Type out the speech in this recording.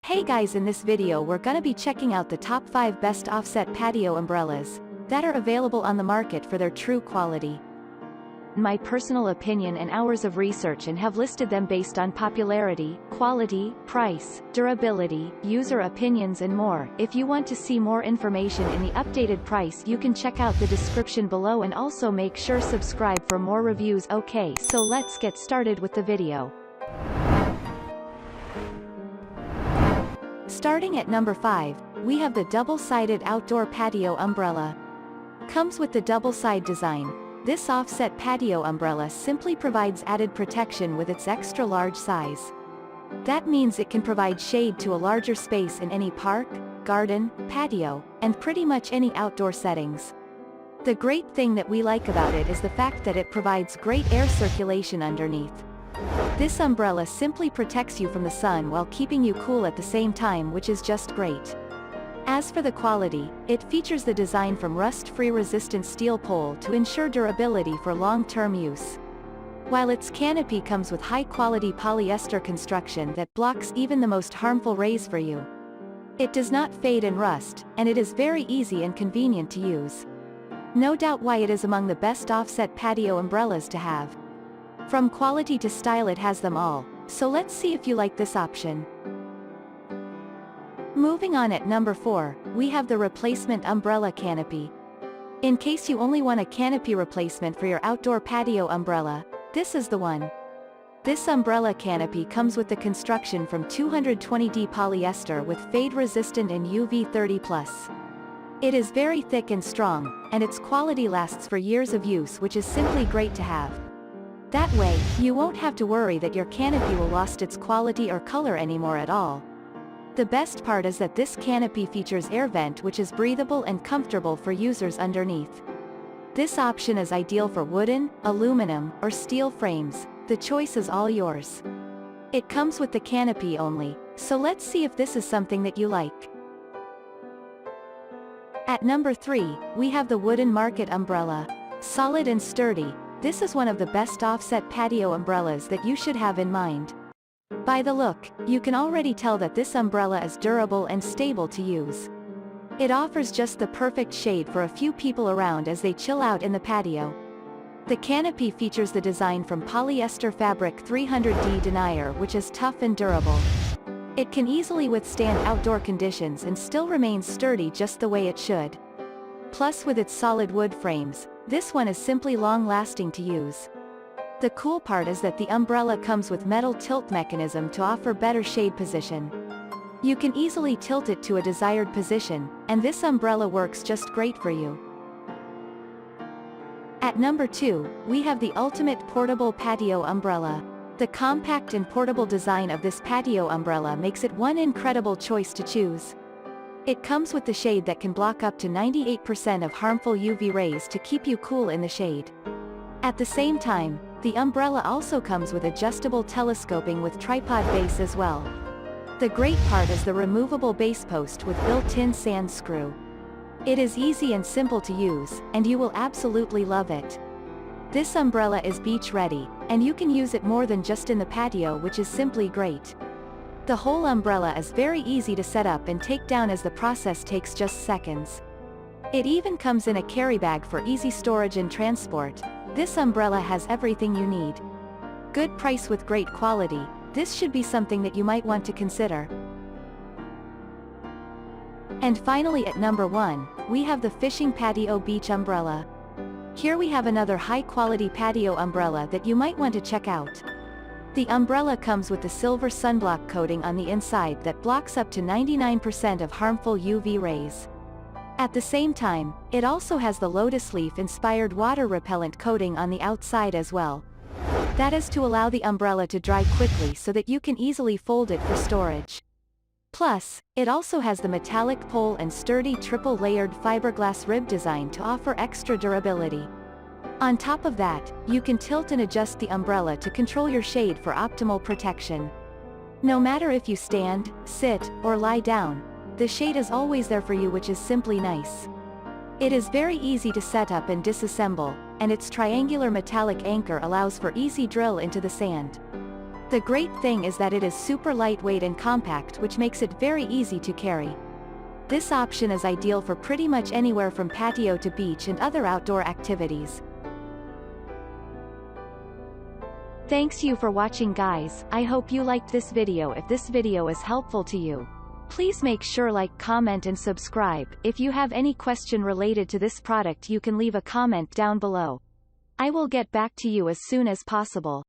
Hey guys, in this video we're gonna be checking out the top 5 best offset patio umbrellas that are available on the market for their true quality. My personal opinion and hours of research and have listed them based on popularity, quality, price, durability, user opinions and more. If you want to see more information in the updated price, you can check out the description below and also make sure subscribe for more reviews. Okay, so let's get started with the video. Starting at number 5, we have the double-sided outdoor patio umbrella. Comes with the double-side design. This offset patio umbrella simply provides added protection with its extra large size. That means it can provide shade to a larger space in any park, garden, patio, and pretty much any outdoor settings. The great thing that we like about it is the fact that it provides great air circulation underneath. This umbrella simply protects you from the sun while keeping you cool at the same time, which is just great. As for the quality, it features the design from rust-free resistant steel pole to ensure durability for long-term use. While its canopy comes with high-quality polyester construction that blocks even the most harmful rays for you. It does not fade and rust, and it is very easy and convenient to use. No doubt why it is among the best offset patio umbrellas to have. From quality to style, it has them all, so let's see if you like this option. Moving on, at number 4, we have the replacement umbrella canopy. In case you only want a canopy replacement for your outdoor patio umbrella, this is the one. This umbrella canopy comes with the construction from 220D polyester with fade resistant and UV 30+. It is very thick and strong, and its quality lasts for years of use, which is simply great to have. That way, you won't have to worry that your canopy will lost its quality or color anymore at all. The best part is that this canopy features air vent, which is breathable and comfortable for users underneath. This option is ideal for wooden, aluminum, or steel frames. The choice is all yours. It comes with the canopy only, so let's see if this is something that you like. At number 3, we have the wooden market umbrella. Solid and sturdy, this is one of the best offset patio umbrellas that you should have in mind. By the look, you can already tell that this umbrella is durable and stable to use. It offers just the perfect shade for a few people around as they chill out in the patio. The canopy features the design from polyester fabric 300D denier, which is tough and durable. It can easily withstand outdoor conditions and still remains sturdy just the way it should. Plus, with its solid wood frames, this one is simply long-lasting to use. The cool part is that the umbrella comes with metal tilt mechanism to offer better shade position. You can easily tilt it to a desired position, and this umbrella works just great for you. At number 2, we have the ultimate portable patio umbrella. The compact and portable design of this patio umbrella makes it one incredible choice to choose. It comes with the shade that can block up to 98% of harmful UV rays to keep you cool in the shade. At the same time, the umbrella also comes with adjustable telescoping with tripod base as well. The great part is the removable base post with built-in sand screw. It is easy and simple to use, and you will absolutely love it. This umbrella is beach ready, and you can use it more than just in the patio, which is simply great. The whole umbrella is very easy to set up and take down, as the process takes just seconds. It even comes in a carry bag for easy storage and transport. This umbrella has everything you need. Good price with great quality. This should be something that you might want to consider. And finally, at number 1, we have the fishing patio beach umbrella. Here we have another high-quality patio umbrella that you might want to check out. The umbrella comes with the silver sunblock coating on the inside that blocks up to 99% of harmful UV rays. At the same time, it also has the lotus leaf-inspired water repellent coating on the outside as well. That is to allow the umbrella to dry quickly so that you can easily fold it for storage. Plus, it also has the metallic pole and sturdy triple-layered fiberglass rib design to offer extra durability. On top of that, you can tilt and adjust the umbrella to control your shade for optimal protection. No matter if you stand, sit, or lie down, the shade is always there for you, which is simply nice. It is very easy to set up and disassemble, and its triangular metallic anchor allows for easy drill into the sand. The great thing is that it is super lightweight and compact, which makes it very easy to carry. This option is ideal for pretty much anywhere from patio to beach and other outdoor activities. Thanks you for watching, guys. I hope you liked this video. If this video is helpful to you, please make sure like, comment and subscribe. If you have any question related to this product, you can leave a comment down below. I will get back to you as soon as possible.